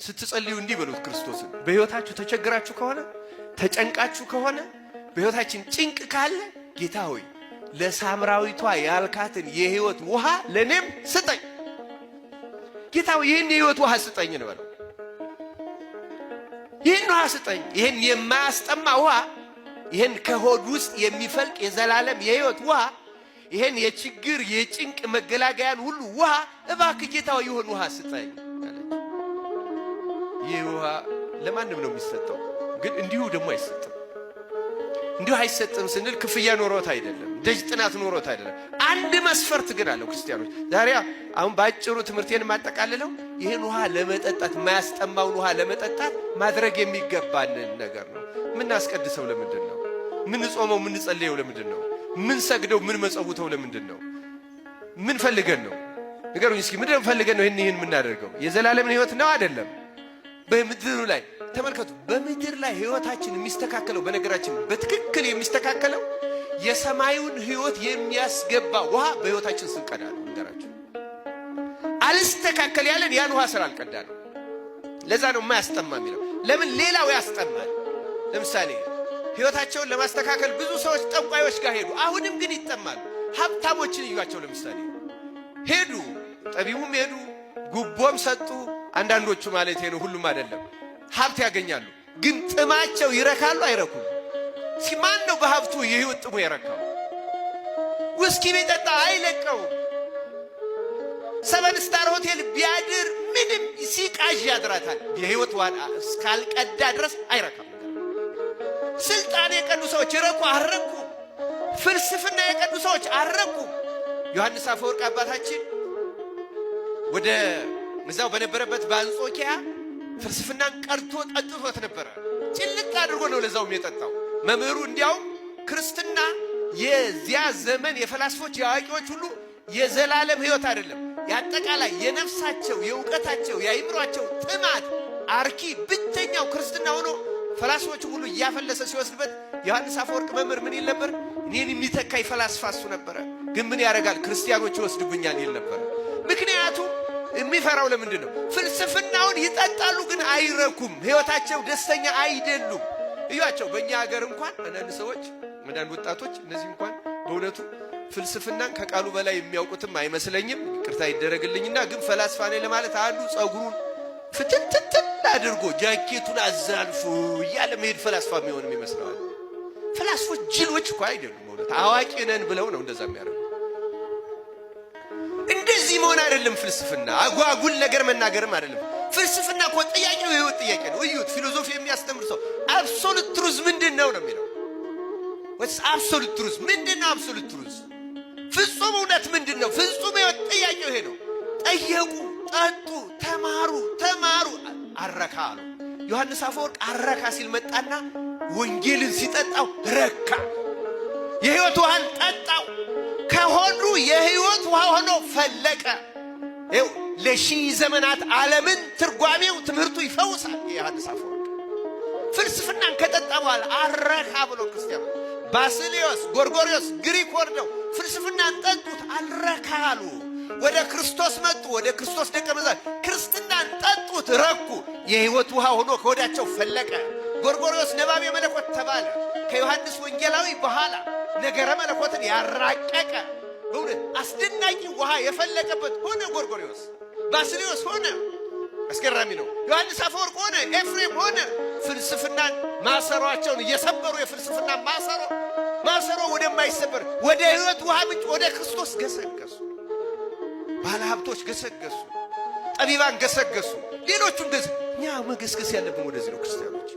ስትጸልዩ እንዲህ በሉት ክርስቶስን። በህይወታችሁ ተቸግራችሁ ከሆነ ተጨንቃችሁ ከሆነ በህይወታችን ጭንቅ ካለ ጌታ ሆይ ለሳምራዊቷ ያልካትን የህይወት ውሃ ለኔም ስጠኝ። ጌታ ሆይ ይህን የህይወት ውሃ ስጠኝ ነው በለው። ይህን ውሃ ስጠኝ። ይህን የማያስጠማ ውሃ፣ ይህን ከሆድ ውስጥ የሚፈልቅ የዘላለም የህይወት ውሃ፣ ይህን የችግር የጭንቅ መገላገያን ሁሉ ውሃ እባክህ ጌታ ሆይ ይሁን ውሃ ስጠኝ። ይህ ውሃ ለማንም ነው የሚሰጠው፣ ግን እንዲሁ ደግሞ አይሰጥም። እንዲሁ አይሰጥም ስንል ክፍያ ኖሮት አይደለም፣ ደጅ ጥናት ኖሮት አይደለም። አንድ መስፈርት ግን አለው። ክርስቲያኖች ዛሬ አሁን ባጭሩ ትምህርቴን ማጠቃለለው ይህን ውሃ ለመጠጣት የማያስጠማውን ውሃ ለመጠጣት ማድረግ የሚገባንን ነገር ነው። ምን አስቀድሰው ለምንድን ነው? ምን ጾመው ምን ጸልየው ለምንድን ነው? ምን ሰግደው ምን መጸውተው ለምንድን ነው? ምን ፈልገን ነው? ንገሩኝ እስኪ። ምን ፈልገን ነው ይህን የምናደርገው? የዘላለምን ህይወት ነው አይደለም? በምድሩ ላይ ተመልከቱ። በምድር ላይ ህይወታችን የሚስተካከለው በነገራችን በትክክል የሚስተካከለው የሰማዩን ህይወት የሚያስገባ ውሃ በህይወታችን ስንቀዳ ነው። ንገራችሁ አልስተካከል ያለን ያን ውሃ ስላልቀዳ ነው። ለዛ ነው የማያስጠማ የሚለው። ለምን ሌላው ያስጠማል። ለምሳሌ ህይወታቸውን ለማስተካከል ብዙ ሰዎች ጠንቋዮች ጋር ሄዱ። አሁንም ግን ይጠማሉ። ሀብታሞችን እዩዋቸው። ለምሳሌ ሄዱ፣ ጠቢቡም ሄዱ፣ ጉቦም ሰጡ። አንዳንዶቹ ማለት ነው፣ ሁሉም አይደለም። ሀብት ያገኛሉ፣ ግን ጥማቸው ይረካሉ አይረኩም? እስኪ ማን ነው በሀብቱ የህይወት ጥሙ የረካው? ውስኪ ቢጠጣ አይለቀው። ሰቨን ስታር ሆቴል ቢያድር ምንም ሲቃዥ ያድራታል። የህይወት ዋና እስካልቀዳ ድረስ አይረካም። ስልጣን የቀዱ ሰዎች ይረኩ አረኩ? ፍልስፍና የቀዱ ሰዎች አረኩ? ዮሐንስ አፈወርቅ አባታችን ወደ እዛው በነበረበት በአንጾኪያ ፍልስፍናን ቀርቶ ጠጥቶት ነበረ። ጭልቅ አድርጎ ነው ለዛውም የጠጣው። መምህሩ እንዲያውም ክርስትና የዚያ ዘመን የፈላስፎች የአዋቂዎች ሁሉ የዘላለም ህይወት አይደለም፣ ያጠቃላይ የነፍሳቸው የእውቀታቸው የአይምሯቸው ጥማት አርኪ ብቸኛው ክርስትና ሆኖ ፈላስፎች ሁሉ እያፈለሰ ሲወስድበት ዮሐንስ አፈወርቅ መምህር ምን ይል ነበር? እኔን የሚተካይ ፈላስፋ እሱ ነበረ፣ ግን ምን ያደርጋል ክርስቲያኖች ይወስዱብኛል ይል ነበር። ምክንያቱም የሚፈራው ለምንድን ነው? ፍልስፍናውን ይጠጣሉ ግን አይረኩም፣ ህይወታቸው ደስተኛ አይደሉም። እዩዋቸው። በእኛ ሀገር እንኳን አንዳንድ ሰዎች አንዳንድ ወጣቶች እነዚህ እንኳን በእውነቱ ፍልስፍናን ከቃሉ በላይ የሚያውቁትም አይመስለኝም፣ ይቅርታ ይደረግልኝና፣ ግን ፈላስፋ ነኝ ለማለት አንዱ ጸጉሩን ፍትትትን አድርጎ ጃኬቱን አዛልፎ እያለ መሄድ ፈላስፋ የሚሆንም ይመስለዋል። ፈላስፎች ጅሎች እኮ አይደሉም። እውነት አዋቂ ነን ብለው ነው እንደዛ የሚያደርጉ። እንደዚህ መሆን አይደለም ፍልስፍና። አጓጉል ነገር መናገርም አይደለም ፍልስፍና። እኮ ጥያቄው የህይወት ጥያቄ ነው። እዩት፣ ፊሎሶፊ የሚያስተምር ሰው አብሶሉት ትሩዝ ምንድን ነው ነው የሚለው። ወይስ አብሶሉት ትሩዝ ምንድን ነው? አብሶሉት ትሩዝ ፍጹም እውነት ምንድን ነው? ፍጹም የህይወት ጥያቄው ይሄ ነው። ጠየቁ፣ ጠጡ፣ ተማሩ፣ አረካ አሉ። ዮሐንስ አፈወርቅ አረካ ሲል መጣና ወንጌልን ሲጠጣው ረካ። የህይወት ውሃን ጠጣው። ከሆዱ የህይወት ውሃ ሆኖ ፈለቀ። ይኸው ለሺህ ዘመናት ዓለምን ትርጓሜው ትምህርቱ ይፈውሳል። ዮሐንስ አፈወርቅ ፍልስፍናን ከጠጣ በኋላ አረካ ብሎ ክርስቲያኑ ባስልዮስ፣ ጎርጎርዮስ ግሪክ ወርደው ፍልስፍናን ጠጡት፣ አልረካ አሉ። ወደ ክርስቶስ መጡ። ወደ ክርስቶስ ደቀ መዛሙርት ክርስትናን ጠጡት፣ ረኩ። የህይወት ውሃ ሆኖ ከሆዳቸው ፈለቀ። ጎርጎርዮስ ነባቤ መለኮት ተባለ። ከዮሐንስ ወንጌላዊ በኋላ ነገረ መለኮትን ያራቀቀ በእውነት አስደናቂ ውሃ የፈለቀበት ሆነ ጎርጎርዮስ። ባስልዮስ ሆነ። አስገራሚ ነው። ዮሐንስ አፈወርቅ ሆነ። ኤፍሬም ሆነ። ፍልስፍናን ማሰሯቸውን እየሰበሩ የፍልስፍና ማሰሮ ወደማይሰበር ወደ ህይወት ውሃ ምንጭ ወደ ክርስቶስ ገሰገሱ። ባለሀብቶች ገሰገሱ፣ ጠቢባን ገሰገሱ፣ ሌሎቹም ገሰገሱ። እኛ መገስገስ ያለብን ወደዚህ ነው ክርስቲያኖች።